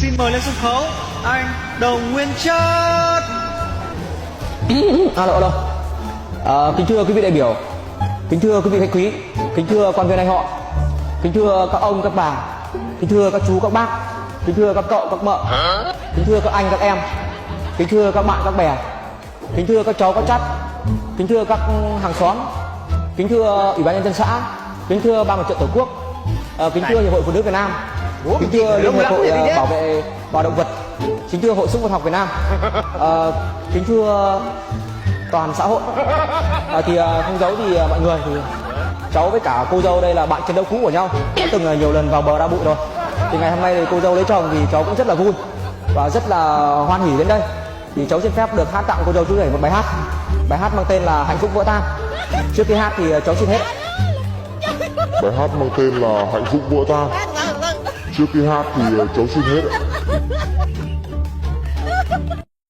Xin mời lên sân khấu anh Đồng Nguyên Chất. Alo. Kính thưa quý vị đại biểu, kính thưa quý vị khách quý, kính thưa quan viên anh họ, kính thưa các ông các bà, kính thưa các chú các bác, kính thưa các cậu các mợ, kính thưa các anh các em, kính thưa các bạn các bè, kính thưa các cháu các chắt, kính thưa các hàng xóm, kính thưa ủy ban nhân dân xã, kính thưa ban mặt trận tổ quốc, kính thưa hiệp hội phụ nữ Việt Nam, kính thưa liên hiệp hội bảo vệ loài động vật, kính thưa hội súc vật học Việt Nam, kính thưa toàn xã hội. Không giấu thì mọi người thì cháu với cả cô dâu đây là bạn chiến đấu cũ của nhau, đã từng nhiều lần vào bờ đa bụi rồi. Thì ngày hôm nay thì cô dâu lấy chồng thì cháu cũng rất là vui và rất là hoan hỉ đến đây. Thì cháu xin phép được hát tặng cô dâu chú rể một bài hát mang tên là Hạnh Phúc Vỡ Tan. Trước khi hát thì cháu xin hết. Bài hát mang tên là Hạnh Phúc Vỡ Tan. Trước khi hát thì cháu xin hết.